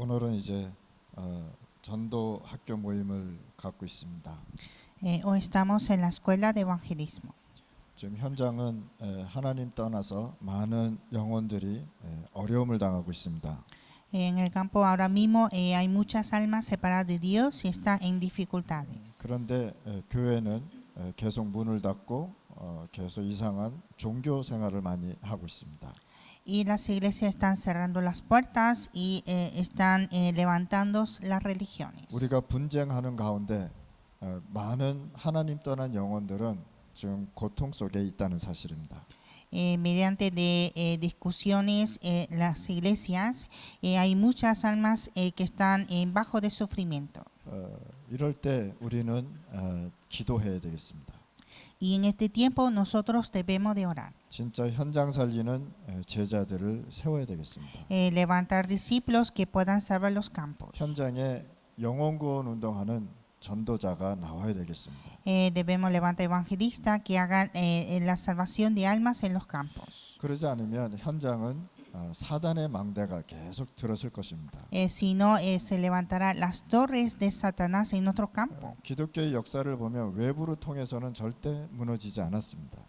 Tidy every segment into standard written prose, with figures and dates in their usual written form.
오늘은 이제 전도 학교 모임을 갖고 있습니다. Hoy estamos en la escuela de evangelismo. 지금 현장은 하나님 떠나서 많은 영혼들이 어려움을 당하고 있습니다. En el campo ahora mismo hay muchas almas separadas de Dios y están en dificultades. 그런데 교회는 계속 문을 닫고 계속 이상한 종교 생활을 많이 하고 있습니다. Y las iglesias están cerrando las puertas y están levantando las religiones. 우리가 분쟁하는 가운데 많은 하나님 떠난 영혼들은 지금 고통 속에 있다는 사실입니다. Mediante de discusiones las iglesias hay muchas almas que están bajo de sufrimiento. 이럴 때 우리는 기도해야 되겠습니다. Y en este tiempo nosotros debemos de orar. 진짜 현장 살리는 제자들을 세워야 되겠습니다. Levantar discípulos que puedan salvar los campos. 현장에 영혼 구원 운동하는 전도자가 나와야 되겠습니다. Debemos levantar evangelistas que hagan la salvación de almas en los campos. 그러지 않으면 현장은 사단의 망대가 계속 들어설 것입니다. Si no, se levantarán las torres de Satanás en nuestro campo. 기독교의 역사를 보면 외부를 통해서는 절대 무너지지 않았습니다.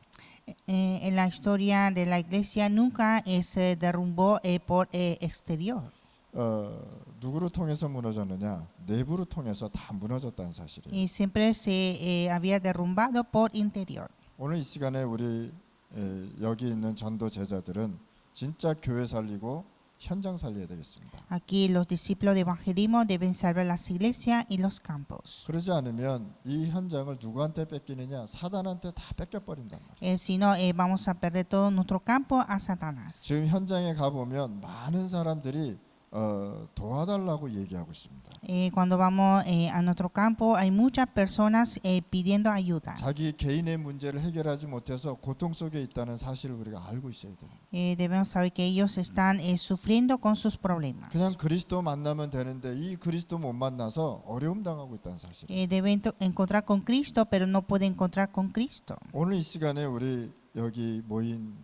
En la historia de la iglesia nunca se derrumbó por exterior. 누구를 통해서 무너졌느냐? 내부를 통해서 다 무너졌다는 사실이에요. Y siempre se había derrumbado por interior. 오늘 이 시간에 우리 여기 있는 전도 제자들은 진짜 교회 살리고 현장 살려야 되겠습니다. Aquí los discípulos de evangelismo deben salvar las iglesias y los campos. 그러지 않으면 이 현장을 누구한테 뺏기느냐? 사단한테 다 뺏겨버린단 말이에요. Si no, vamos a perder todo nuestro campo a Satanás. 지금 현장에 가보면 많은 사람들이 도와달라고 얘기하고 있습니다. Cuando vamos a nuestro campo hay muchas personas pidiendo ayuda. 자기 개인의 문제를 해결하지 못해서 고통 속에 있다는 사실을 우리가 알고 있어야 돼요. Debemos saber que ellos están sufriendo con sus problemas. 그냥 그리스도 만나면 되는데 이 그리스도 못 만나서 어려움 당하고 있다는 사실. Deben encontrar con Cristo, pero no pueden encontrar con Cristo. 오늘 이 시간에 우리 여기 모인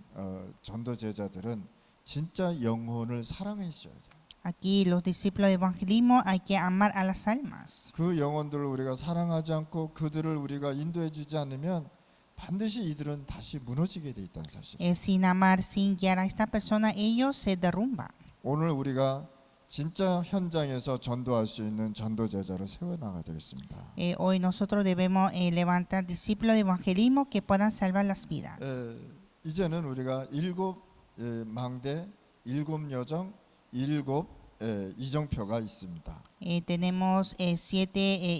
전도 제자들은 진짜 영혼을 사랑해 주셔야 돼요. Aquí los discípulos de evangelismo hay que amar a las almas. 그 영혼들을 우리가 사랑하지 않고 그들을 우리가 인도해 주지 않으면 반드시 이들은 다시 무너지게 돼 있다는 사실. Sin amar, sin guiar a esta persona, ellos se derrumban. 오늘 우리가 진짜 현장에서 전도할 수 있는 전도 제자를 세워 나가야 되겠습니다. Hoy nosotros debemos levantar discípulos de evangelismo que puedan salvar las vidas. 이제는 우리가 7 망대, 7 여정, 7 이정표가 있습니다. Tenemos 7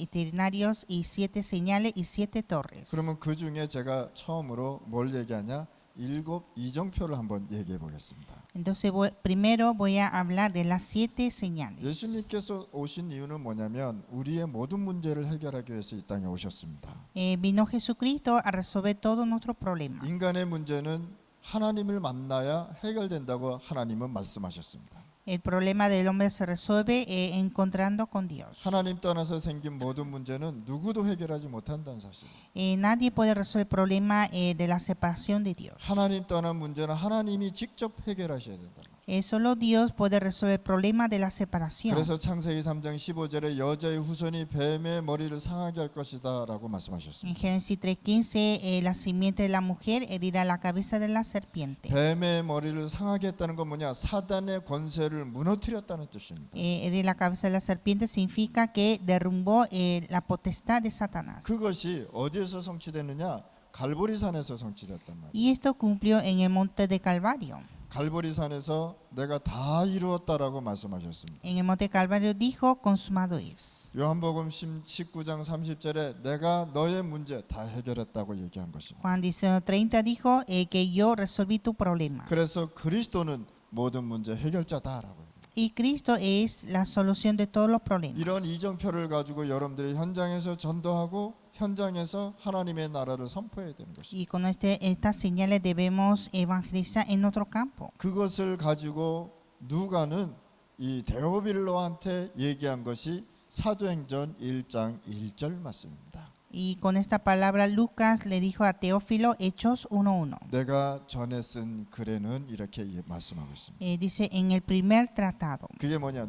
itinerarios y 7 señales y 7 torres. 그러면 그 중에 제가 처음으로 뭘 얘기하냐? 7 이정표를 한번 얘기해 보겠습니다. Entonces primero voy a hablar de las 7 señales. 예수님께서 오신 이유는 뭐냐면 우리의 모든 문제를 해결하기 위해서 이 땅에 오셨습니다. Vino Jesucristo a resolver todos nuestros problemas. 인간의 문제는 하나님을 만나야 해결된다고 하나님은 말씀하셨습니다. El problema del hombre se resuelve encontrando con Dios. 하나님 떠나서 생긴 모든 문제는 누구도 해결하지 못한다는 사실. Nadie puede resolver el problema de la separación de Dios. 하나님 떠난 문제는 하나님이 직접 해결하셔야 된다. Solo Dios puede resolver el problema de la separación. 그래서 창세기 3장 15절에 여자의 후손이 뱀의 머리를 상하게 할 것이다라고 말씀하셨습니다. En Génesis 3:15 la simiente de la mujer herirá la cabeza de la serpiente. 뱀의 머리를 상하게 했다는 건 뭐냐? 사단의 권세를 무너뜨렸다는 뜻입니다. Herir la cabeza de la serpiente significa que derrumbó la potestad de Satanás. 그것이 어디에서 성취됐느냐? 갈보리산에서 성취됐단 말이에요. Y esto cumplió en el monte de Calvario. 갈보리산에서 내가 다 이루었다라고 말씀하셨습니다. En el monte Calvario dijo consumado es. 요한복음 19장 30절에 내가 너의 문제 다 해결했다고 얘기한 것입니다. Juan 19:30 dijo que yo resolví tu problema. 그래서 그리스도는 모든 문제 해결자다라고. Y Cristo es la solución de todos los problemas. 이런 이정표를 가지고 여러분들이 현장에서 전도하고 현장에서 하나님의 나라를 선포해야 되는 것입니다. Y con estas señales debemos evangelizar en nuestro campo. 그것을 가지고 누가는 이 데오빌로한테 얘기한 것이 사도행전 1장 1절 말씀입니다. Y con esta palabra Lucas le dijo a Teófilo, Hechos 1:1. 내가 전에 쓴 글에는 이렇게 말씀하고 있습니다. Dice en el primer tratado. 그게 뭐냐?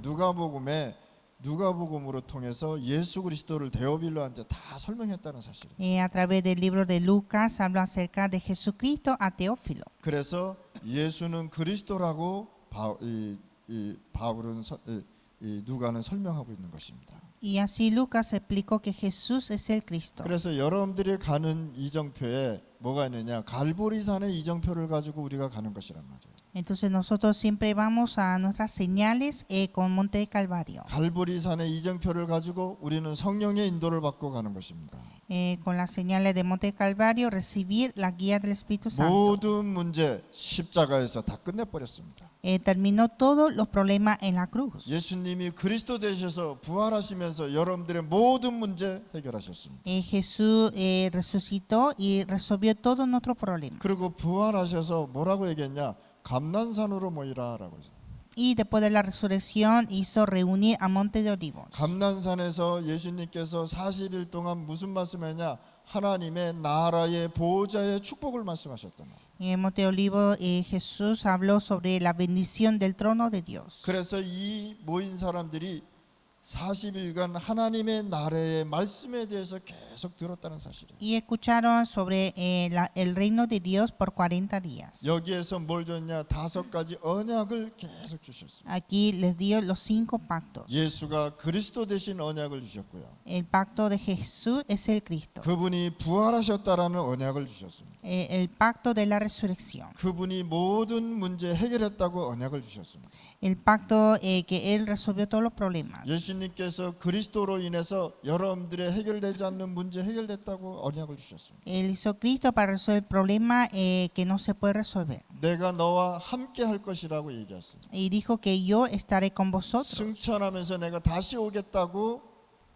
누가복음으로 통해서 예수 그리스도를 데오빌로한테 다 설명했다는 사실이에요. A través del libro de Lucas habla acerca de Jesucristo a Teófilo. 그래서 예수는 그리스도라고 누가는 설명하고 있는 것입니다. Y así Lucas explicó que Jesús es el Cristo. 그래서 여러분들이 가는 이정표에 뭐가 있느냐? 갈보리산의 이정표를 가지고 우리가 가는 것이란 말이에요. Entonces nosotros siempre vamos a nuestras señales con Monte de Calvario. 갈보리산의 이정표를 가지고 우리는 성령의 인도를 받고 가는 것입니다. Con las señales de Monte de Calvario recibir la guía del Espíritu Santo. 모든 문제 십자가에서 다 끝내버렸습니다. Terminó todos los problemas en la cruz. 예수님이 그리스도 되셔서 부활하시면서 여러분들의 모든 문제 해결하셨습니다. Jesús resucitó y resolvió todos nuestros problemas. 그리고 부활하셔서 뭐라고 얘기했냐? 감난산으로 모이라라고 했어요. Y después de la resurrección hizo reunir a Monte de Olivos. 감난산에서 예수님께서 40일 동안 무슨 말씀했냐? 하나님의 나라의 보호자의 축복을 말씀하셨단 말이에요. En el Monte de Olivos Jesús habló sobre la bendición del trono de Dios. 그래서 이 모인 사람들이 40일간 하나님의 나라의 말씀에 대해서 계속 들었다는 사실이에요. Y escucharon sobre el reino de Dios por 40 días. 여기에서 뭘 줬냐? 5가지 언약을 계속 주셨습니다. Aquí les dio los 5 pactos. 예수가 그리스도 되신 언약을 주셨고요. El pacto de Jesús es el Cristo. 그분이 부활하셨다라는 언약을 주셨습니다. El pacto de la resurrección. 그분이 모든 문제 해결했다고 언약을 주셨습니다. El pacto que Él resolvió todos los problemas. 예수님께서 그리스도로 인해서 여러분들의 해결되지 않는 문제 해결됐다고 언약을 주셨습니다. Él hizo Cristo para resolver el problema que no se puede resolver. 내가 너와 함께 할 것이라고 얘기했습니다. Y dijo que yo estaré con vosotros. 승천하면서 내가 다시 오겠다고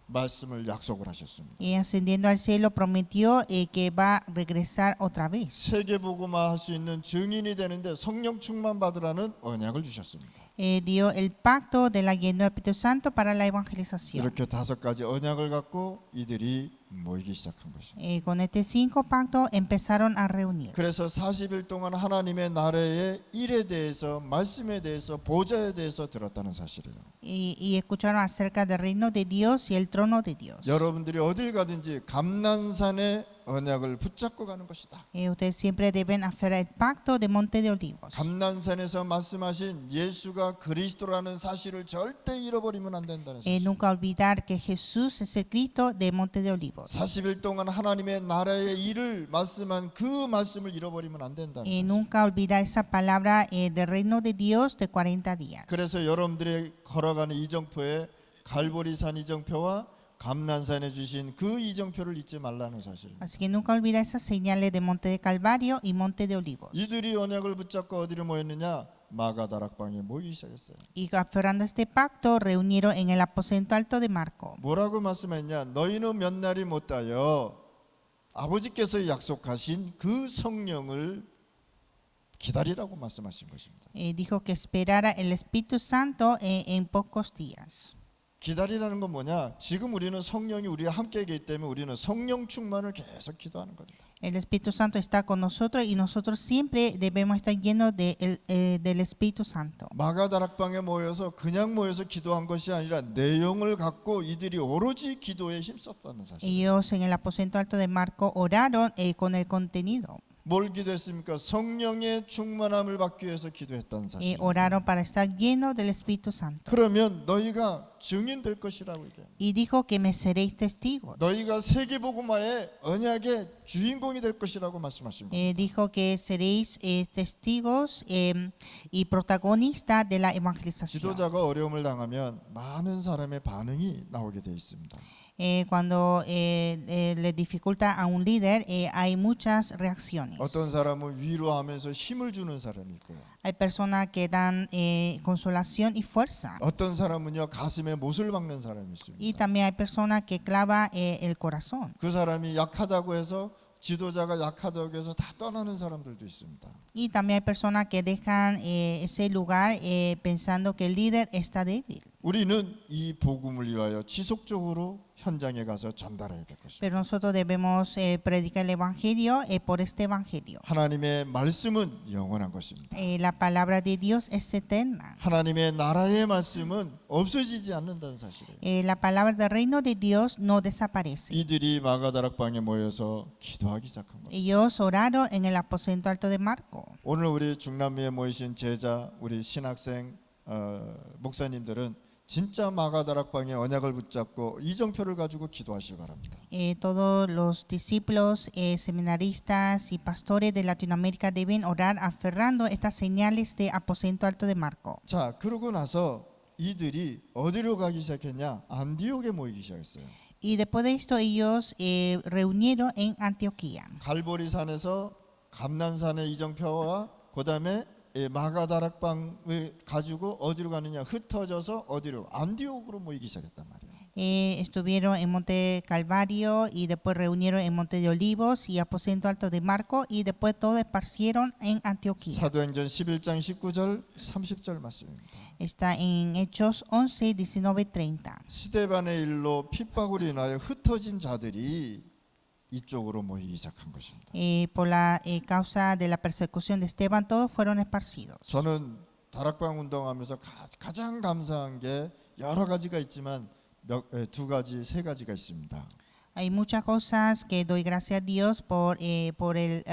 말씀을 약속을 하셨습니다. Y ascendiendo al cielo prometió que va a regresar otra vez. 세계복음화 할 수 있는 증인이 되는데 성령 충만 받으라는 언약을 주셨습니다. Dio el pacto de la llenura del Espíritu Santo para la evangelización. 이렇게 5가지 언약을 갖고 이들이 모이기 시작한 것입니다. Con este 5 pactos empezaron a reunir. 그래서 40일 동안 하나님의 나라의 일에 대해서 말씀에 대해서 보좌에 대해서 들었다는 사실이에요. Y escucharon acerca del reino de Dios y el trono de Dios. 여러분들이 어딜 가든지 감난산의 언약을 붙잡고 가는 것이다. Ustedes siempre deben aferrar el pacto de Monte de Olivos. 감난산에서 말씀하신 예수가 그리스도라는 사실을 절대 잃어버리면 안 된다는 사실. Nunca olvidar que Jesús es el Cristo de Monte de Olivos. 40일 동안 하나님의 나라의 일을 말씀한 그 말씀을 잃어버리면 안 된다는 사실. Nunca olvidar esa palabra del reino de Dios de 40 días. 그래서 여러분들이 걸어가는 이정표에 갈보리산 이정표와 감난산에 주신 그 이정표를 잊지 말라는 사실입니다. Así que nunca olvida esas señales de Monte de Calvario y Monte de Olivos. 이들이 언약을 붙잡고 어디를 모였느냐? 마가다락방에 모이기 시작했어요. Y aferrando este pacto reunieron en el aposento alto de Marco. 뭐라고 말씀했냐? 너희는 몇 날이 못하여 아버지께서 약속하신 그 성령을 기다리라고 말씀하신 것입니다. Dijo que esperara el Espíritu Santo en pocos días. 기다리라는 건 뭐냐? 지금 우리는 성령이 우리와 함께 있기 때문에 우리는 성령 충만을 계속 기도하는 겁니다. El Espíritu Santo está con nosotros y nosotros siempre debemos estar llenos del Espíritu Santo. 마가다락방에 모여서 그냥 모여서 기도한 것이 아니라 내용을 갖고 이들이 오로지 기도에 힘썼다는 사실. Ellos en el aposento alto de Marco oraron con el contenido. 뭘 기도했습니까? 성령의 충만함을 받기 위해서 기도했다는 사실. Oraron para estar llenos del Espíritu Santo. 그러면 너희가 증인 될 것이라고 얘기해요. Y dijo que me seréis testigos. 너희가 세계복음화의 언약의 주인공이 될 것이라고 말씀하신 겁니다. Dijo que seréis testigos y protagonistas de la evangelización. 지도자가 어려움을 당하면 많은 사람의 반응이 나오게 되어 있습니다. Cuando le dificulta a un líder, hay muchas reacciones. 어떤 사람은 위로하면서 힘을 주는 사람이 있고요. Hay personas que dan consolación y fuerza. 어떤 사람은요 가슴에 못을 박는 사람이 있습니다. Y también hay personas que clavan el corazón. 그 사람이 약하다고 해서 지도자가 약하다고 해서 다 떠나는 사람들도 있습니다. Y también hay personas que dejan ese lugar pensando que el líder está débil. 우리는 이 복음을 위하여 지속적으로 현장에 가서 전달해야 될 것입니다. Pero nosotros debemos predicar el Evangelio por este Evangelio. 하나님의 말씀은 영원한 것입니다. La palabra de Dios es eterna. 하나님의 나라의 말씀은 없어지지 않는다는 사실이에요. La palabra del reino de Dios no desaparece. 이들이 마가다락방에 모여서 기도하기 시작한 거예요. Ellos oraron en el aposento alto de Marco. 오늘 우리 중남미에 모이신 제자, 우리 신학생 목사님들은 진짜 마가다락방의 언약을 붙잡고 이정표를 가지고 기도하시기 바랍니다. Todos los discípulos, seminaristas y pastores de Latinoamérica deben orar aferrando estas señales de aposento alto de Marco. 자, 그러고 나서 이들이 어디로 가기 시작했냐? 안디옥에 모이기 시작했어요. Y después de esto ellos reunieron en Antioquía. 갈보리산에서 감난산의 이정표와 그다음에 마가다락방을 가지고 어디로 가느냐? 흩어져서 어디로? 안디옥으로 모이기 시작했단 말이에요. Estuvieron en Monte Calvario y después reunieron en Monte de Olivos y aposento alto de Marco y después todos esparcieron en Antioquía. 사도행전 11장 19절 30절 말씀입니다. Está en Hechos 11, 19, 30. 스데반의 일로 핍박으로 인하여 흩어진 자들이 이쪽으로 모이기 시작한 것입니다. Por la causa de la persecución de Esteban, todos fueron esparcidos. 저는 다락방 운동하면서 가장 감사한 게 여러 가지가 있지만 두 가지, 세 가지가 있습니다. Hay muchas cosas que doy gracias a Dios por el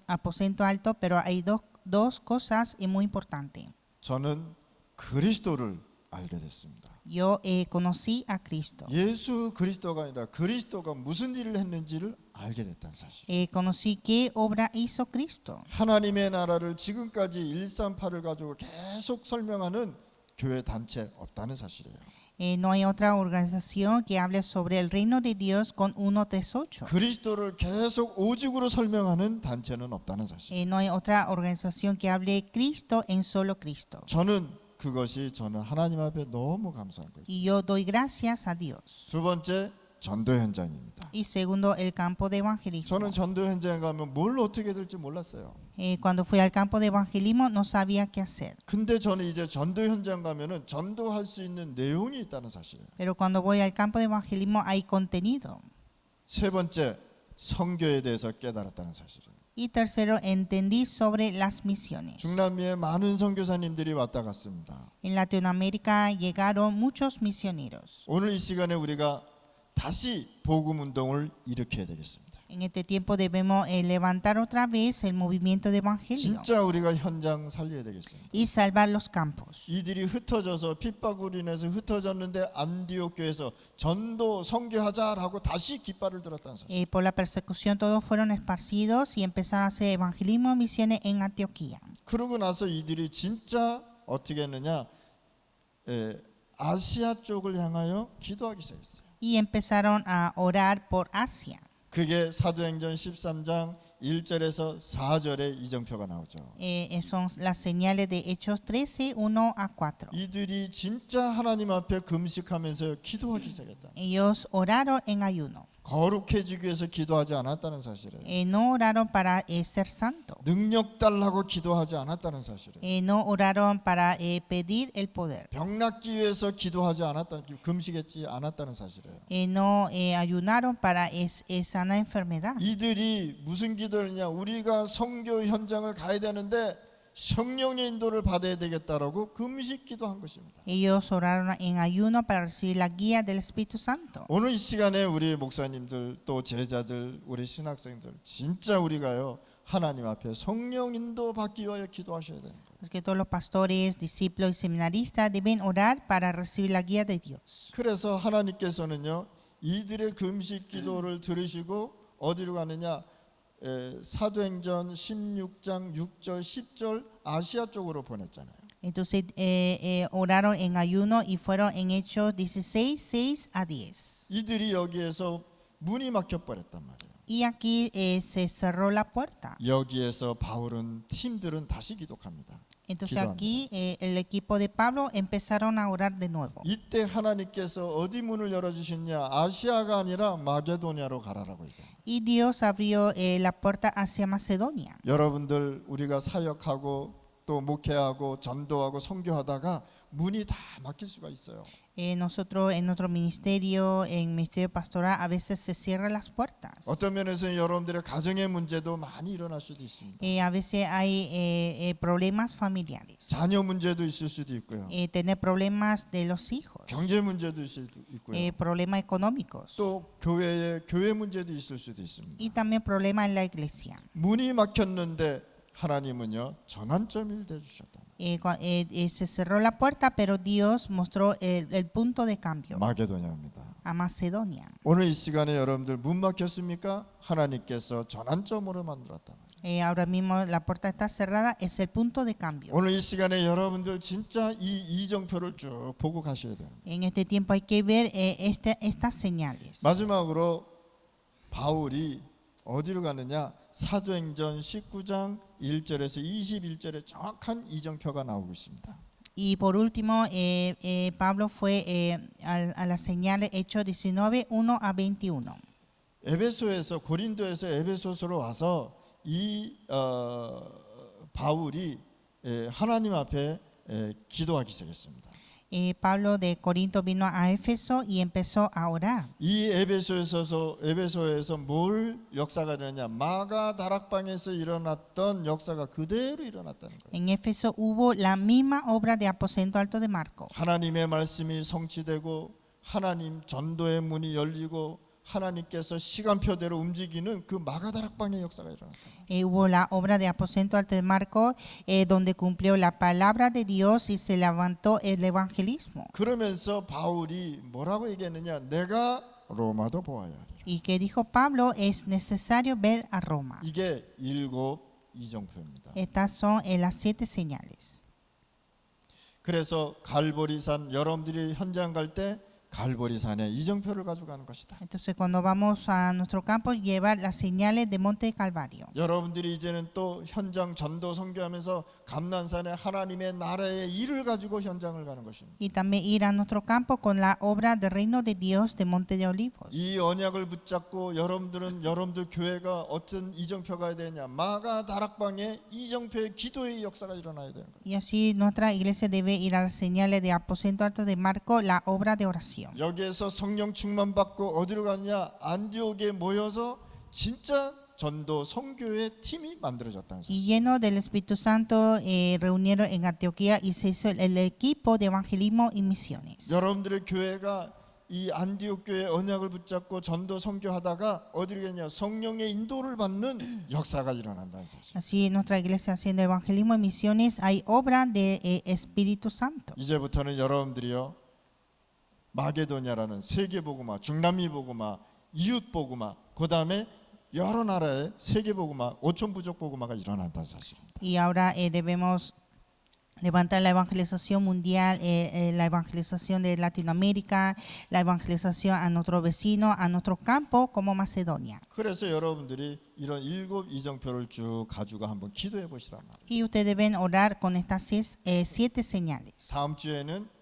aposento alto, pero hay dos cosas muy importantes. 저는 그리스도를 알게 됐습니다. Yo conocí a Cristo. 예수 그리스도가 아니라 그리스도가 무슨 일을 했는지를 알게 됐다는 사실. Conocí qué obra hizo Cristo. 하나님의 나라를 지금까지 138을 가지고 계속 설명하는 교회 단체 없다는 사실이에요. No hay otra organización que hable sobre el reino de Dios con 138. 그리스도를 계속 오직으로 설명하는 단체는 없다는 사실. No hay otra organización que hable Cristo en solo Cristo. 저는 하나님 앞에 너무 감사한 거예요. Y yo doy gracias a Dios. 두 번째 전도 현장입니다. Y segundo, el campo de evangelismo. 저는 전도 현장에 가면 뭘 어떻게 될지 몰랐어요. Cuando fui al campo de evangelismo no sabía qué hacer. 근데 저는 이제 전도 현장 가면은 전도할 수 있는 내용이 있다는 사실이에요. Pero cuando voy al campo de evangelismo hay contenido. 세 번째 선교에 대해서 깨달았다는 사실이에요. Y tercero, entendí sobre las misiones. 중남미에 많은 선교사님들이 왔다 갔습니다. En Latinoamérica llegaron muchos misioneros. 오늘 이 시간에 우리가 다시 복음 운동을 일으켜야 되겠습니다. En este tiempo debemos levantar otra vez el movimiento de evangelio 진짜 우리가 현장 살려야 되겠습니다. y salvar los campos. 이들이 흩어져서 핍박으로 인해서 흩어졌는데 안디옥 교회에서 전도 선교하자라고 다시 깃발을 들었다는 사실. Por la persecución todos fueron esparcidos y empezaron a hacer evangelismo y misiones en Antioquía. 그러고 나서 이들이 진짜 어떻게 했느냐? 아시아 쪽을 향하여 기도하기 시작했어요. Y empezaron a orar por Asia. 그게 사도행전 13장 1절에서 4절에 이정표가 나오죠. Son las señales de Hechos 13, 1 a 4. 이들이 진짜 하나님 앞에 금식하면서 기도하기 시작했다. Ellos oraron en ayuno. 거룩해지기 위해서 기도하지 않았다는 사실이에요. No oraron para ser santo. 능력 달라고 기도하지 않았다는 사실이에요. No oraron para pedir el poder. 병 낫기 위해서 기도하지 않았다는, 금식했지 않았다는 사실이에요. No ayunaron para sanar enfermedad. 이들이 무슨 기도를 했냐? 우리가 선교 현장을 가야 되는데 성령의 인도를 받아야 되겠다라고 금식 기도한 것입니다. Ellos oraron en ayuno para recibir la guía del Espíritu Santo. 오늘 이 시간에 우리 목사님들 또 제자들 우리 신학생들 진짜 우리가요 하나님 앞에 성령 인도 받기 위하여 기도하셔야 되는 거예요. Es que todos los pastores, discípulos y seminaristas deben orar para recibir la guía de Dios. 그래서 하나님께서는요 이들의 금식 기도를 들으시고 어디로 가느냐? 사도행전 16장 6절 10절 아시아 쪽으로 보냈잖아요. Entonces oraron en ayuno y fueron en Hechos 16, 6 a 10. 이들이 여기에서 문이 막혀 버렸단 말이에요. Y aquí se cerró la puerta. 여기에서 바울은 팀들은 다시 기도합니다. Entonces aquí el equipo de Pablo empezaron a orar de nuevo. 이때 하나님께서 어디 문을 열어주셨냐? 아시아가 아니라 마게도냐로 가라라고 얘기해요. Y Dios abrió la puerta hacia Macedonia. 여러분들 우리가 사역하고 또 목회하고 전도하고 선교하다가 문이 다 막힐 수가 있어요. Nosotros en nuestro ministerio, en ministerio pastoral, a veces se cierran las puertas. 어떤 면에서 여러분들의 가정의 문제도 많이 일어날 수도 있습니다. A veces hay problemas familiares. 자녀 문제도 있을 수도 있고요. Tener problemas de los hijos. 경제 문제도 있을 수도 있고요. Problemas económicos. 또 교회 문제도 있을 수도 있습니다. Y también problemas en la iglesia. 문이 막혔는데 하나님은요 전환점을 대주셨다. Se cerró la puerta, pero Dios mostró el punto de cambio 마게도냐입니다. a Macedonia. 오늘 이 시간에 여러분들 문 막혔습니까? 하나님께서 전환점으로 만들었다. Ahora mismo la puerta está cerrada, es el punto de cambio. 오늘 이 시간에 여러분들 진짜 이 이정표를 쭉 보고 가셔야 돼요. En este tiempo hay que ver estas señales. 마지막으로 바울이 어디로 가느냐? 사도행전 19장 1절에서 21절에 정확한 이정표가 나오고 있습니다. Y por último, Pablo fue a las señales Hechos 19, 1 a 21. 에베소에서 고린도에서 에베소서로 와서 이 바울이 하나님 앞에 기도하기 시작했습니다. Pablo de Corinto vino a Éfeso y empezó a orar. 이 에베소에서 뭘 역사가 일어나냐? 마가 다락방에서 일어났던 역사가 그대로 일어났다는 거예요. En Éfeso hubo la misma obra de aposento alto de Marco. 하나님의 말씀이 성취되고 하나님 전도의 문이 열리고 하나님께서 시간표대로 움직이는 그 마가 다락방의 역사가 일어났다. Hubo la obra de aposento alto de Marco, donde cumplió la palabra de Dios y se levantó el evangelismo. 그러면서 바울이 뭐라고 얘기했느냐? 내가 로마도 보아야 하리라. Y que dijo Pablo, es necesario ver a Roma. 이게 7 이정표입니다. Estas son las 7 señales. 그래서 갈보리산 여러분들이 현장 갈 때 갈보리산에 이정표를 가져가는 것이다. Entonces cuando vamos a nuestro campo llevar las señales de Monte Calvario. 여러분들이 이제는 또 현장 전도 선교하면서 감난산에 하나님의 나라의 일을 가지고 현장을 가는 것입니다. Y también ir a nuestro campo con la obra del reino de Dios de Monte de Olivos. 이 언약을 붙잡고 여러분들 교회가 어떤 이정표가 해야 되냐? 마가 다락방에 이정표의 기도의 역사가 일어나야 되는 거예요. Y así nuestra iglesia debe ir a las señales de aposento alto de Marco, la obra de oración. 여기에서 성령 충만 받고 어디로 갔냐? 안디옥에 모여서 진짜 전도 선교의 팀이 만들어졌다는 사실. Y lleno del Espíritu Santo reunieron en Antioquía y se hizo el equipo de evangelismo y misiones. 여러분들의 교회가 이 안디옥 교회 언약을 붙잡고 전도 선교하다가 어디로 갔냐? 성령의 인도를 받는 역사가 일어난다는 사실. Así nuestra iglesia haciendo evangelismo y misiones hay obra de Espíritu Santo. 이제부터는 여러분들이요 마게도냐라는 세계 복음화, 중남미 복음화, 이웃 복음화, 그다음에 여러 나라의 세계 복음화, 오천 부족 복음화가 일어난다는 사실입니다. Y ahora debemos levantar la evangelización mundial, la evangelización de Latinoamérica, la evangelización a nuestro vecino, a nuestro campo como Macedonia. 그래서 여러분들이 이런 7 이정표를 쭉 가지고 한번 기도해 보시란 말이에요. Y ustedes deben orar con estas 7 señales. 다음 주에는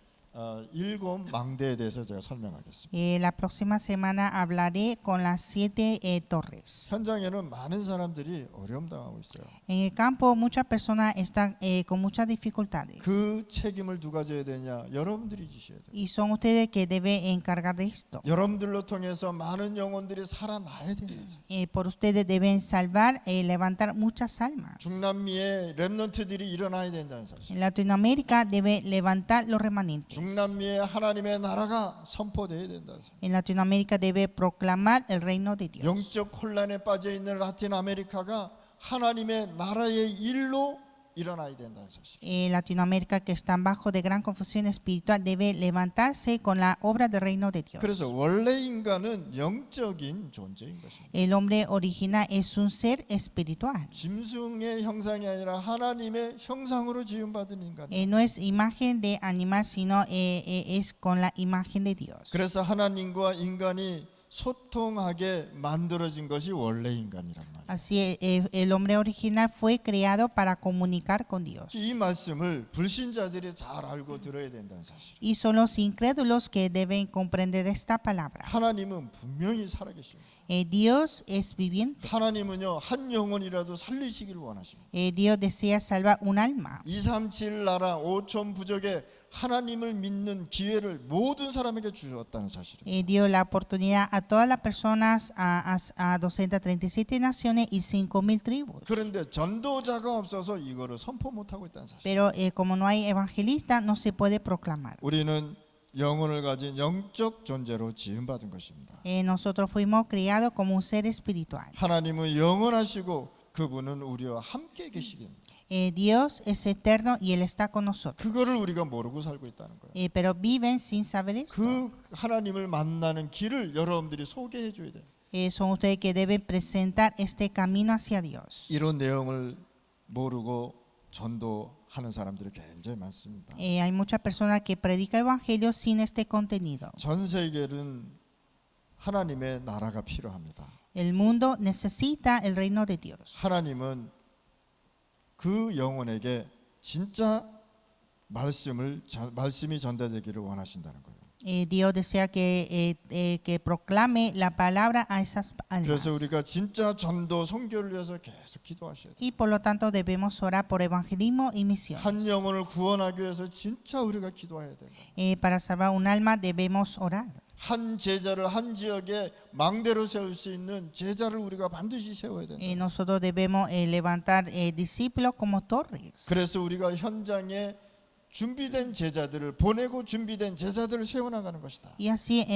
7 망대에 대해서 제가 설명하겠습니다. La próxima semana hablaré con las 7 torres. 현장에는 많은 사람들이 어려움 당하고 있어요. En el campo muchas personas están con muchas dificultades. 그 책임을 누가 져야 되냐? 여러분들이 지셔야 돼요. Y son ustedes que deben encargar de esto. 여러분들로 통해서 많은 영혼들이 살아나야 되는 거죠. Por ustedes deben salvar, levantar muchas almas. 중남미에 렘넌트들이 일어나야 된다는 사실. En Latinoamérica debe levantar los remanentes. 중남미에 하나님의 나라가 선포돼야 된다는 사실. En Latinoamérica debe proclamar el reino de Dios. 영적 혼란에 빠져 있는 라틴 아메리카가 하나님의 나라의 일로 일어나야 된다는 사실. Latinoamérica que están bajo de gran confusión espiritual debe levantarse con la obra del reino de Dios. 그래서 원래 인간은 영적인 존재인 것입니다. El hombre original es un ser espiritual. 짐승의 형상이 아니라 하나님의 형상으로 지음받은 인간. No es imagen de animal, sino es con la imagen de Dios. 그래서 하나님과 인간이 소통하게 만들어진 것이 원래 인간이란 말이에요. Así el hombre original fue creado para comunicar con Dios. 이 말씀을 불신자들이 잘 알고 들어야 된다는 사실. Y son los incrédulos que deben comprender esta palabra. 하나님은 분명히 살아계십니다. Dios es viviente. 하나님은요 한 영혼이라도 살리시기를 원하십니다. Dios desea salvar un alma. 237 나라 5천 부족에 하나님을 믿는 기회를 모든 사람에게 주셨다는 사실입니다. Dio la oportunidad a todas las personas, a 237 naciones y 5,000 tribus. 그런데 전도자가 없어서 이거를 선포 못하고 있다는 사실. Pero como no hay evangelista, no se puede proclamar. 우리는 영혼을 가진 영적 존재로 지음받은 것입니다. Nosotros fuimos criados como un ser espiritual. 하나님은 영원하시고 그분은 우리와 함께 계시기입니다. Dios es eterno y Él está con nosotros. 그거를 우리가 모르고 살고 있다는 거예요. Pero viven sin saber esto. 그 하나님을 만나는 길을 여러분들이 소개해 줘야 돼요. Son ustedes que deben presentar este camino hacia Dios. 이런 내용을 모르고 전도하는 사람들이 굉장히 많습니다. Hay muchas personas que predican evangelio sin este contenido. 전 세계는 하나님의 나라가 필요합니다. El mundo necesita el reino de Dios. 하나님은 그 영혼에게 진짜 말씀이 전달되기를 원하신다는 거예요. Dios desea que proclame la palabra a esas almas. 그래서 우리가 진짜 전도 선교를 위해서 계속 기도하셔야 돼요. Y por lo tanto debemos orar por evangelismo y misión. 한 영혼을 구원하기 위해서 진짜 우리가 기도해야 된다. Para salvar un alma debemos orar. 한 제자를 한 지역에 망대로 세울 수 있는 제자를 우리가 반드시 세워야 된다. Nosotros debemos levantar discípulos como torres. 그래서 우리가 현장에 준비된 제자들을 보내고 준비된 제자들을 세워나가는 것이다. Y así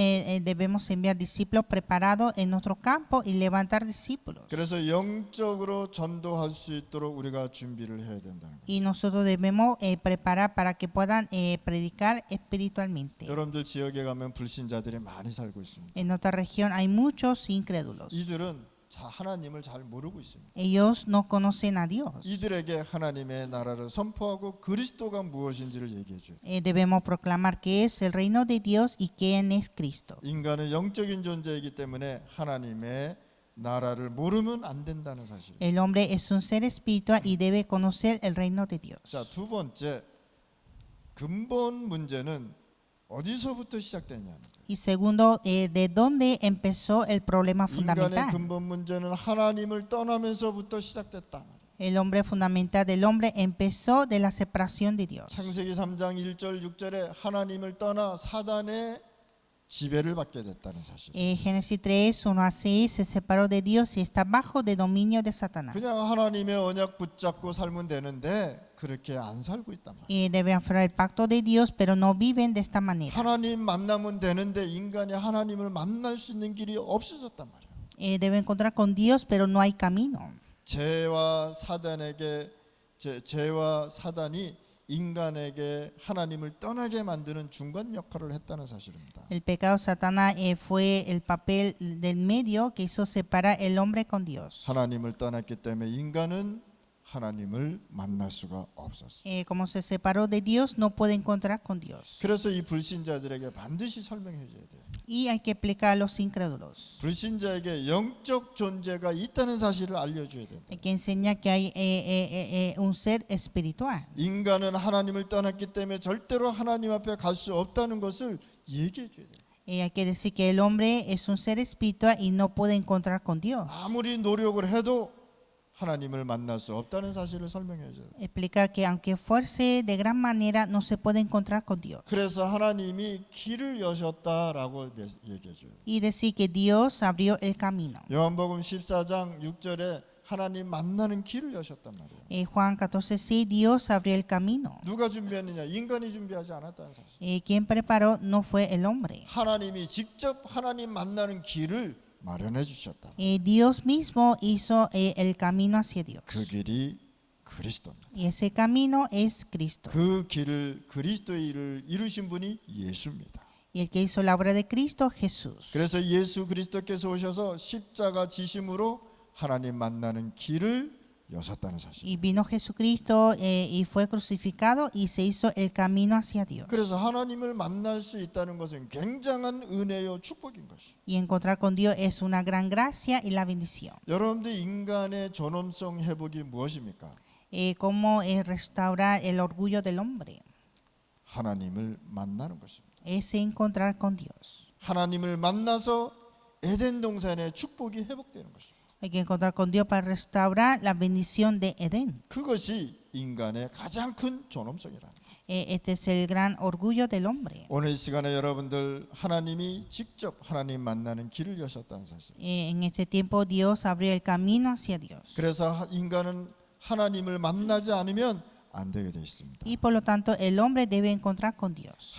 debemos enviar discípulos preparados en nuestro campo y levantar discípulos. 그래서 영적으로 전도할 수 있도록 우리가 준비를 해야 된다는 거예요. Y nosotros debemos preparar para que puedan predicar espiritualmente. 여러분들 지역에 가면 불신자들이 많이 살고 있습니다. En nuestra región hay muchos incrédulos. 이들은 하나님을 잘 모르고 있습니다. Ellos no conocen a Dios. 이들에게 하나님의 나라를 선포하고 그리스도가 무엇인지를 얘기해 줘요. Debemos proclamar qué es el reino de Dios y quién es Cristo. 인간은 영적인 존재이기 때문에 하나님의 나라를 모르면 안 된다는 사실. El hombre es un ser espiritual y debe conocer el reino de Dios. 자, 두 번째 근본 문제는 어디서부터 시작됐냐는 거예요. Y segundo, ¿de dónde empezó el problema 인간의 fundamental? 근본 문제는 하나님을 떠나면서부터 시작됐다 말이에요. El hombre fundamental del hombre empezó de la separación de Dios. 창세기 3장 1절 6절에 하나님을 떠나 사단의 지배를 받게 됐다는 사실. Génesis 3, 1 a 6, se separó de Dios y está bajo de dominio de Satanás. 그냥 하나님의 언약 붙잡고 살면 되는데 그렇게 안 살고 있단 말이에요. Deben aferrar el pacto de Dios, pero no viven de esta manera. 하나님 만나면 되는데 인간이 하나님을 만날 수 있는 길이 없어졌단 말이에요. Deben encontrar con Dios, pero no hay camino. 죄와 사단이 인간에게 하나님을 떠나게 만드는 중간 역할을 했다는 사실입니다. El pecado de Satanás fue el papel del medio que hizo separar el hombre con Dios. 하나님을 떠났기 때문에 인간은 하나님을 만날 수가 없었어요. Como se separó de Dios, no puede encontrar con Dios. 그래서 이 불신자들에게 반드시 설명해 줘야 돼요. Y hay que explicar a los incrédulos. 불신자에게 영적 존재가 있다는 사실을 알려줘야 된다. Hay que enseñar que hay un ser espiritual. 인간은 하나님을 떠났기 때문에 절대로 하나님 앞에 갈 수 없다는 것을 얘기해 줘야 돼요. Hay que decir que el hombre es un ser espiritual y no puede encontrar con Dios. 아무리 노력을 해도 하나님을 만날 수 없다는 사실을 설명해 줘요. Explica que aunque fuerce de gran manera no se puede encontrar con Dios. 그래서 하나님이 길을 여셨다라고 얘기해 줘요. Y decir que Dios abrió el camino. 요한복음 14장 6절에 하나님 만나는 길을 여셨단 말이에요. Juan 14:6, Dios abrió el camino. 누가 준비했느냐? 인간이 준비하지 않았다는 사실. Quien preparó no fue el hombre. 하나님이 직접 하나님 만나는 길을 마련해 주셨다. Dios mismo hizo el camino hacia Dios. 그 길이 그리스도입니다. Y ese camino es Cristo. 그 길을 그리스도의 일을 이루신 분이 예수입니다. Y el que hizo la obra de Cristo, Jesús. 그래서 예수 그리스도께서 오셔서 십자가 지심으로 하나님 만나는 길을 여섰다는 사실. Y vino Jesucristo y fue crucificado y se hizo el camino hacia Dios. 그래서 하나님을 만날 수 있다는 것은 굉장한 은혜요 축복인 것이. Y encontrar con Dios es una gran gracia y la bendición. 여러분들 인간의 존엄성 회복이 무엇입니까? ¿Cómo restaurar el orgullo del hombre? 하나님을 만나는 것입니다. Es encontrar con Dios. 하나님을 만나서 에덴 동산의 축복이 회복되는 것입니다. Hay que encontrar con Dios para restaurar la bendición de Edén. 그것이 인간의 가장 큰 존엄성이라. Este es el gran orgullo del hombre. 오늘 이 시간에 여러분들 하나님이 직접 하나님 만나는 길을 여셨다는 사실. En este tiempo Dios abrió el camino hacia Dios. 그래서 인간은 하나님을 만나지 않으면 안 되게 돼 있습니다. Y por lo tanto el hombre debe encontrar con Dios.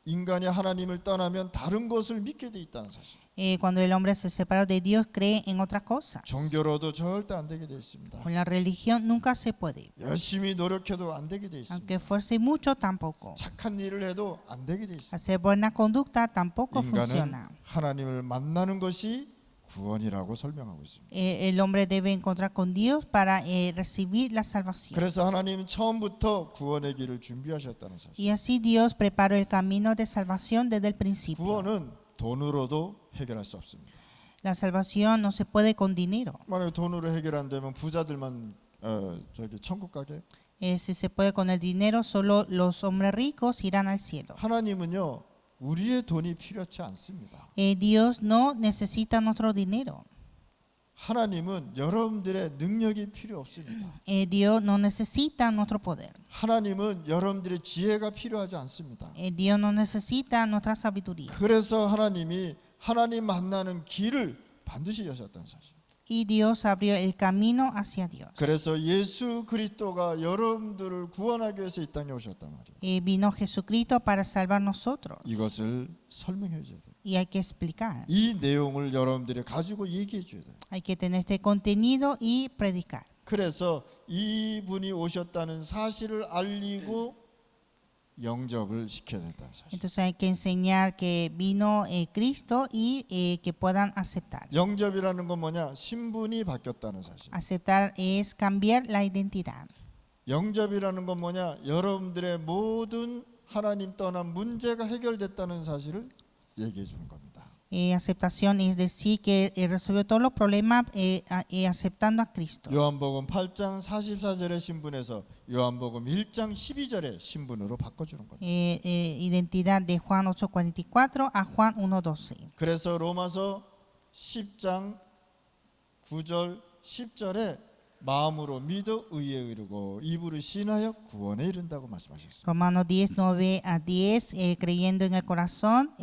인간이 하나님을 떠나면 다른 것을 믿게 돼 있다는 사실. Cuando el hombre se separa de Dios, cree en otras cosas. 종교로도 절대 안 되게 돼 있습니다. Con la religión nunca se puede. 열심히 노력해도 안 되게 돼 있습니다. Aunque esfuerce mucho, tampoco. 착한 일을 해도 안 되게 돼 있습니다. Hacer buena conducta tampoco 인간은 funciona. 하나님을 만나는 것이 구원이라고 설명하고 있습니다. El hombre debe encontrar con Dios para recibir la salvación. 그래서 하나님은 처음부터 구원의 길을 준비하셨다는 사실. Y así Dios preparó el camino de salvación desde el principio. 구원은 돈으로도 해결할 수 없습니다. La salvación no se puede con dinero. 만약에 돈으로 해결 안 되면 부자들만 천국 가게. Si se puede con el dinero, solo los hombres ricos irán al cielo. 하나님은요 우리의 돈이 필요치 않습니다. Dios no necesita nuestro dinero. 하나님은 여러분들의 능력이 필요 없습니다. Dios no necesita nuestro poder. 하나님은 여러분들의 지혜가 필요하지 않습니다. Dios no necesita nuestra sabiduría. 그래서 하나님이 하나님 만나는 길을 반드시 여셨다는 사실. Y Dios abrió el camino hacia Dios. 그래서 예수 그리스도가 여러분들을 구원하기 위해서 이 땅에 오셨단 말이에요. Vino Jesucristo para salvar nosotros. 이것을 설명해 줘야 돼요. Y hay que explicar. 이 내용을 여러분들이 가지고 얘기해 줘야 돼요. Hay que tener este contenido y predicar. 그래서 이분이 오셨다는 사실을 알리고 영접을 시켜야 된다는 사실. Entonces hay que enseñar que vino Cristo y que puedan aceptar. 영접이라는 건 뭐냐? 신분이 바뀌었다는 사실. Aceptar es cambiar la identidad. 영접이라는 건 뭐냐? 여러분들의 모든 하나님 떠난 문제가 해결됐다는 사실을 얘기해 주는 겁니다. Aceptación es decir que resolvió todos los problemas aceptando a Cristo. 요한복음 8장 44절의 신분에서 요한복음 1장 12절의 신분으로 바꿔주는 겁니다. Identidad de Juan 8:44 a Juan 1:12. 그래서 로마서 10장 9절 10절에 마음으로 믿어 의에 이르고 입으로 신하여 구원에 이른다고 말씀하셨습니다. Romanos 10:9 a 10, creyendo en el corazón,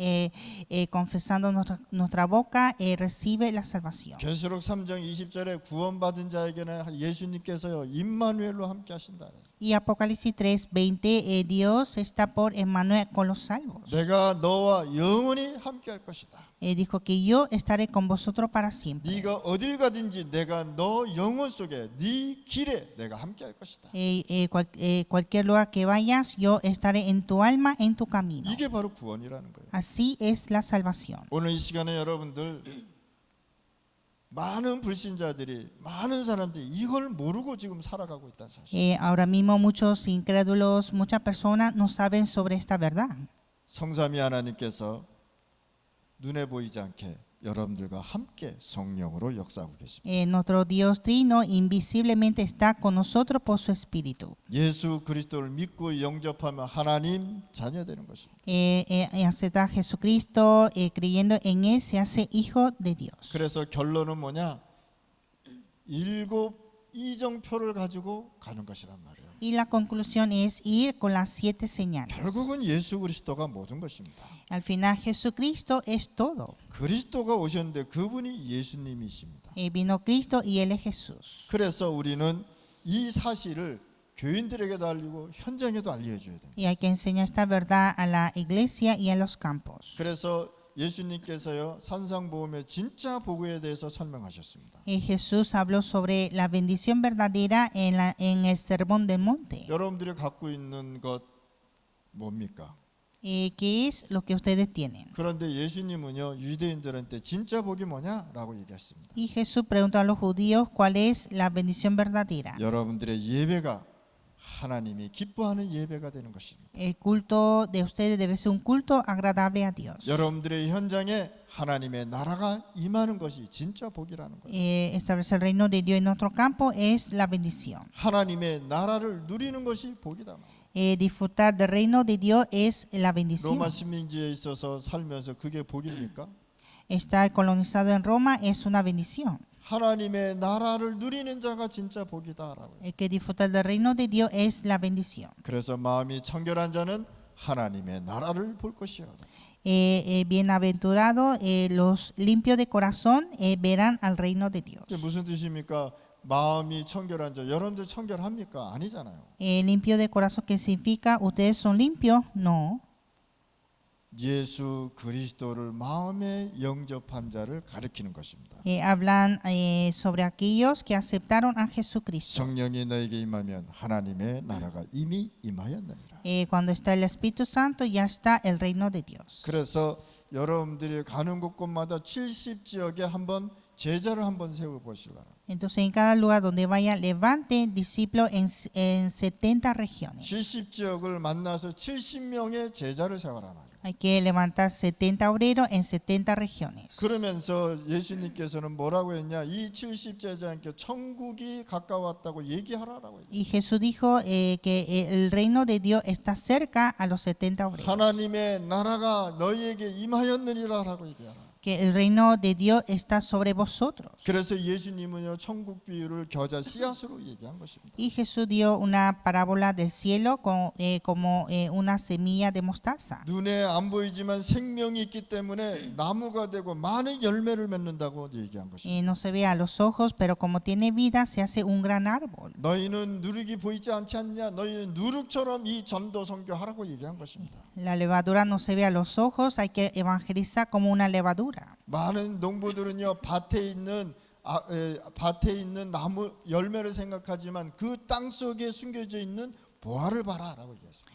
confesando nuestra boca, recibe la salvación. 계시록 3장 20절에 구원받은 자에게는 예수님께서요 임마누엘로 함께 하신다. Y Apocalipsis 3:20, Dios está por Emmanuel con los salvos. 내가 너와 영원히 함께 할 것이다. Dijo que yo estaré con vosotros para siempre. 네가 어딜 가든지 내가 너 영혼 속에 네 길에 내가 함께 할 것이다. Cualquier lugar que vayas, yo estaré en tu alma, en tu camino. 이게 바로 구원이라는 거예요. Así es la salvación. 오늘 이 시간에 여러분들 많은 불신자들이 많은 사람들이 이걸 모르고 지금 살아가고 있다는 사실. Ahora mismo muchos incrédulos, muchas personas no saben sobre esta verdad. 성삼위 하나님께서 눈에 보이지 않게 여러분들과 함께 성령으로 역사하고 계십니다. Nuestro Dios Trino invisiblemente está con nosotros por su Espíritu. 예수 그리스도를 믿고 영접하면 하나님 자녀 되는 것입니다. Aceptar a Jesucristo, creyendo en Él, se hace hijo de Dios. 그래서 결론은 뭐냐? 7 이정표를 가지고 가는 것이란 말이에요. Y la conclusión es ir con las 7 señales. 결국은 예수 그리스도가 모든 것입니다. Al final Jesucristo es todo. 그리스도가 오셨는데 그분이 예수님이십니다. Vino Cristo y Él es Jesús. 그래서 우리는 이 사실을 교인들에게도 알리고 현장에도 알려줘야 됩니다. Y hay que enseñar esta verdad a la iglesia y a los campos. 그래서 예수님께서요 산상보험의 진짜 복음에 대해서 설명하셨습니다. Jesús habló sobre la bendición verdadera en el Sermón del Monte. 여러분들이 갖고 있는 것 뭡니까? ¿Qué es lo que ustedes tienen? 그런데 예수님은요 유대인들한테 진짜 복이 뭐냐라고 얘기했습니다. Y Jesús preguntó a los judíos cuál es la bendición verdadera. 여러분들의 예배가 하나님이 기뻐하는 예배가 되는 것입니다. El culto de ustedes debe ser un culto agradable a Dios. 여러분들의 현장에 하나님의 나라가 임하는 것이 진짜 복이라는 거예요. Establecer el reino de Dios en nuestro campo es la bendición. 하나님의 나라를 누리는 것이 복이다. Disfrutar del reino de Dios es la bendición. 로마 식민지에 있어서 살면서 그게 복입니까? Estar colonizado en Roma es una bendición. 하나님의 나라를 누리는 자가 진짜 복이다라고. El que disfrutar del reino de Dios es la bendición. 그래서 마음이 청결한 자는 하나님의 나라를 볼 것이요. Bienaventurados los limpios de corazón verán al reino de Dios. 이게 무슨 뜻입니까? 마음이 청결한 자, 여러분들 청결합니까? 아니잖아요. Limpio de corazón, ¿qué significa? ¿Ustedes son limpios? No. 예수 그리스도를 마음에 영접한 자를 가리키는 것입니다. Hablan sobre aquellos que aceptaron a Jesucristo. 성령이 너에게 임하면 하나님의 나라가 이미 임하였느니라. Cuando está el Espíritu Santo ya está el reino de Dios. 그래서 여러분들이 가는 곳곳마다 70지역에 한번 제자를 한번 세워 보시라. Entonces en cada lugar donde vaya levante discípulos en 70 regiones. 70지역을 만나서 70명의 제자를 세워라 말이에요. Hay que levantar 70 obreros en 70 regiones. 그러면서 예수님께서는 뭐라고 했냐? 이 70제자님께 천국이 가까웠다고 얘기하라라고 했어요. Y Jesús dijo que el reino de Dios está cerca a los 70 obreros. 하나님의 나라가 너희에게 임하였느니라라고 얘기하라. Que el reino de Dios está sobre vosotros. 그래서 예수님은요 천국 비유를 겨자 씨앗으로 얘기한 것입니다. Y Jesús dio una parábola del cielo como una semilla de mostaza. 눈에 안 보이지만 생명이 있기 때문에 나무가 되고 많은 열매를 맺는다고 얘기한 것입니다. No se ve a los ojos, pero como tiene vida, se hace un gran árbol. 너희는 누룩이 보이지 않지 않냐? 너희는 누룩처럼 이 전도 선교하라고 얘기한 것입니다. La levadura no se ve a los ojos, hay que evangelizar como una levadura. 많은 농부들은요 밭에 있는 나무 열매를 생각하지만 그 땅 속에 숨겨져 있는 보화를 봐라라고 얘기했습니다.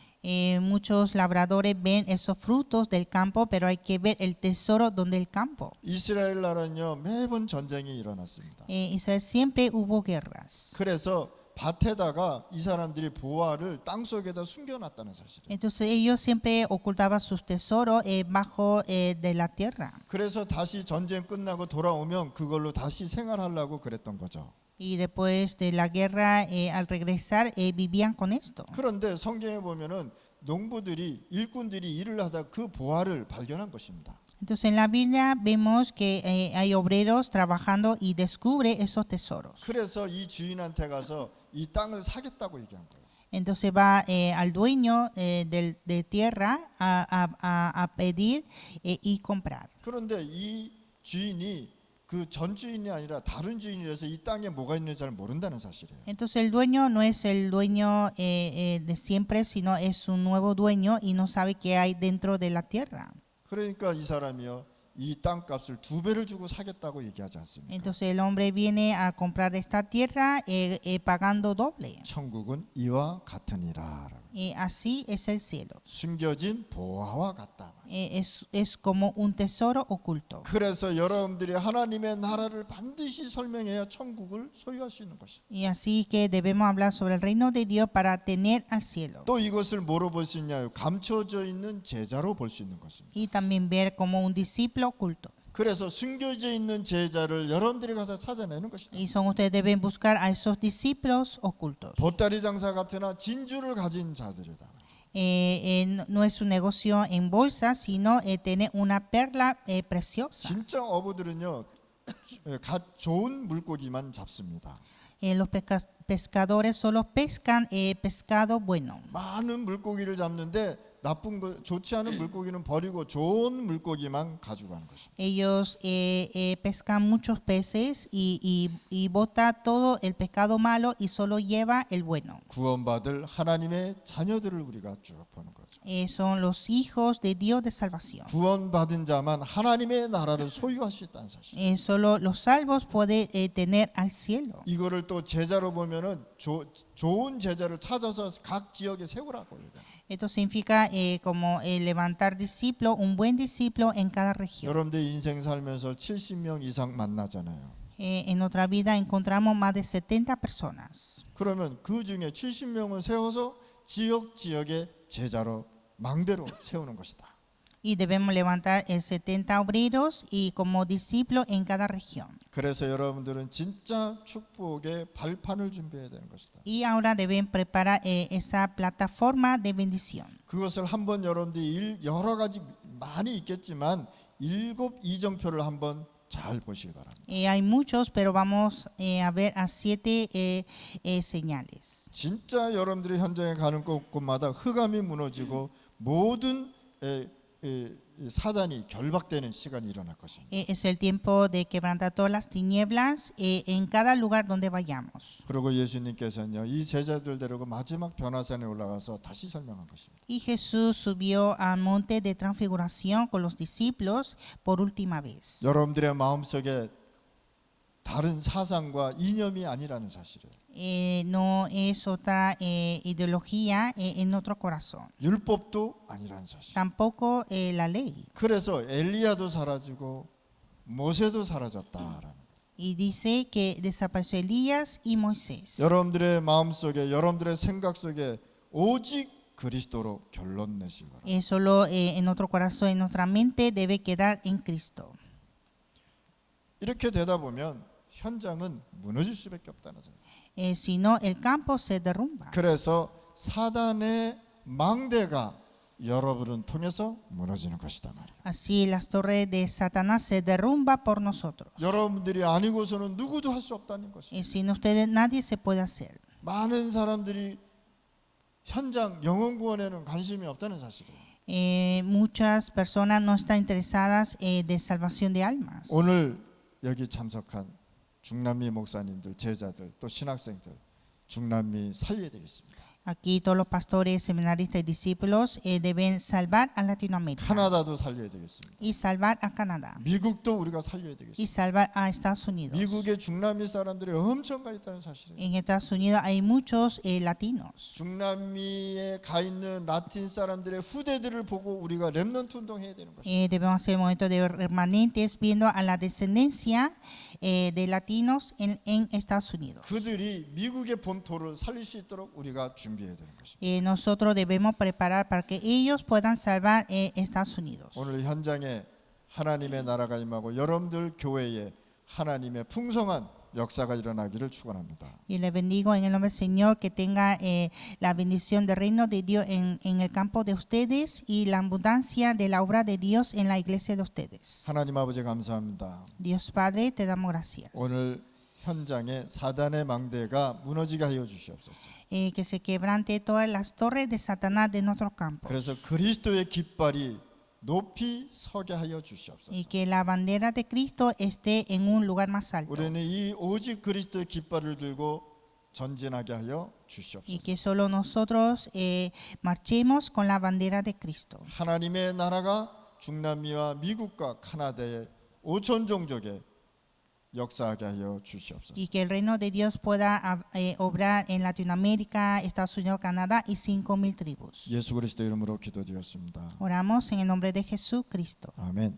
Muchos labradores ven esos frutos del campo, pero hay que ver el tesoro donde el campo. 이스라엘 나라는요 매번 전쟁이 일어났습니다. Israel siempre hubo guerras. 그래서 밭에다가 이 사람들이 보화를 땅 속에다 숨겨놨다는 사실이에요. Entonces ellos siempre ocultaban sus tesoros bajo de la tierra. 그래서 다시 전쟁 끝나고 돌아오면 그걸로 다시 생활하려고 그랬던 거죠. Y después de la guerra, al regresar, vivían con esto. 그런데 성경에 보면은 농부들이 일꾼들이 일을 하다 그 보화를 발견한 것입니다. Entonces en la Biblia vemos que hay obreros trabajando y descubre esos tesoros. 그래서 이 주인한테 가서 이 땅을 사겠다고 얘기한 거예요. Entonces va al dueño de tierra a pedir y comprar. 그런데 이 주인이 그 전 주인이 아니라 다른 주인이라서 이 땅에 뭐가 있는지 잘 모른다는 사실이에요. Entonces el dueño no es el dueño de siempre, sino es un nuevo dueño y no sabe qué hay dentro de la tierra. 그러니까 이 사람이요 이 땅값을 2배를 주고 사겠다고 얘기하지 않습니까? Entonces el hombre viene a comprar esta tierra pagando doble. 천국은 이와 같으니라. Así es el cielo. 숨겨진 보화와 같다. Es como un tesoro oculto. 그래서 여러분들이 하나님의 나라를 반드시 설명해야 천국을 소유할 수 있는 것이. Y así que debemos hablar sobre el reino de Dios para tener al cielo. 또 이것을 뭐로 볼 수 있냐요? 감춰져 있는 제자로 볼 수 있는 것입니다. Y también ver como un discípulo oculto. 그래서 숨겨져 있는 제자를 여러분들이 가서 찾아내는 것이다. Y son ustedes deben buscar a esos discípulos ocultos. 보따리 장사 같으나 진주를 가진 자들이다. No es un negocio en bolsa, sino tener una perla preciosa. 진짜 어부들은요, 좋은 물고기만 잡습니다. Los pescadores solo pescan pescado bueno. 많은 물고기를 잡는데 나쁜 거 좋지 않은 물고기는 버리고 좋은 물고기만 가져가는 것입니다. Ellos pescan muchos peces y bota todo el pescado malo y solo lleva el bueno. 구원받을 하나님의 자녀들을 우리가 쭉 보는 거죠. Son los hijos de Dios de salvación. 구원받은 자만 하나님의 나라를 소유할 수 있다는 사실. Solo los salvos pueden tener al cielo. 이거를 또 제자로 보면은 좋은 제자를 찾아서 각 지역에 세우라고 얘기해요. Esto significa como levantar discípulos, un buen discípulo en cada región. 여러분들 인생 살면서 70명 이상 만나잖아요. En nuestra vida encontramos más de 70 personas. 그러면 그 중에 70명을 세워서 지역의 제자로 망대로 세우는 것이다. Y debemos levantar 70 obreros y como discípulos en cada región. 그래서 여러분들은 진짜 축복의 발판을 준비해야 되는 것이다. Y ahora deben preparar esa plataforma de bendición. 그것을 한번 여러분들이 여러 가지 많이 있겠지만 7 이정표를 한번 잘 보시기 바랍니다. Hay muchos, pero vamos a ver a 7 señales. 진짜 여러분들이 현장에 가는 곳마다 흑암이 무너지고 모든 사단이 결박되는 시간이 일어날 것입니다. Es el tiempo de quebrantar todas las tinieblas en cada lugar donde vayamos. 그리고 예수님께서는요, 이 제자들 데리고 마지막 변화산에 올라가서 다시 설명한 것입니다. Y Jesús subió al monte de transfiguración con los discípulos por última vez. 여러분들의 마음속에 다른 사상과 이념이 아니라는 사실이에요. No es otra ideología en nuestro corazón. 율법도 아니라는 사실. Tampoco la ley. 그래서 엘리야도 사라지고 모세도 사라졌다라는. Y dice que desapareció Elías y Moisés. 여러분들의 마음속에 여러분들의 생각 속에 오직 그리스도로 결론 내시기 바랍니다. Solo en nuestro corazón, en nuestra mente debe quedar en Cristo. 이렇게 되다 보면 현장은 무너질 수밖에 없다는 사실. Si no, el campo se derrumba. 그래서 사단의 망대가 여러분을 통해서 무너지는 것이다 말이에요. Así las torres de Satanás se derrumba por nosotros. 여러분들이 아니고서는 누구도 할 수 없다는 것이에요. Sin ustedes nadie se puede hacer. 많은 사람들이 현장 영혼 구원에는 관심이 없다는 사실이에요. Muchas personas no están interesadas de salvación de almas. 오늘 여기 참석한 중남미 목사님들, 제자들, 또 신학생들, 중남미 살려야 되겠습니다. Aquí todos los pastores, seminaristas y discípulos deben salvar a Latinoamérica 카나다도 살려야 되겠습니다. y salvar a Canadá 미국도 우리가 살려야 y 되겠습니다. salvar a Estados Unidos. 미국에 중남미 사람들이 엄청 가 있다는 사실이에요. En Estados Unidos hay muchos latinos. 중남미에 가 있는 라틴 사람들의 후대들을 보고 우리가 렘넌트 운동해야 되는 것이죠. Debemos hacer el momento de remanentes viendo a la descendencia de latinos en Estados Unidos. 그들이 미국의 본토를 살릴 수 있도록 우리가 준비해야 되는 것입니다. Nosotros debemos preparar para que ellos puedan salvar Estados Unidos. 오늘 현장에 하나님의 나라가 임하고 여러분들 교회에 하나님의 풍성한 역사가 일어나기를 축원합니다. Y les bendigo en el nombre del Señor que tenga la bendición del reino de Dios en el campo de ustedes y la abundancia de la obra de Dios en la iglesia de ustedes. 하나님 아버지 감사합니다. Dios Padre, te damos gracias. 오늘 현장에 사단의 망대가 무너지게 하여 주시옵소서. Que se quebrante todas las torres de Satanás de nuestros campos. 그래서 그리스도의 깃발이 높이 서게 하여 주시옵소서. Y que la bandera de Cristo esté en un lugar más alto. 우리는 이 오직 그리스도의 깃발을 들고 전진하게 하여 Y 주시옵소서. que solo nosotros marchemos con la bandera de Cristo. 하나님의 나라가 중남미와 미국과 카나다의 5천 종족에 역사하게 하여 주시옵소서. Y que el reino de Dios pueda obrar en Latinoamérica, Estados Unidos, Canadá y 5,000 tribus. 예수 그리스도 이름으로 기도드렸습니다. Oramos en el nombre de Jesucristo. 아멘.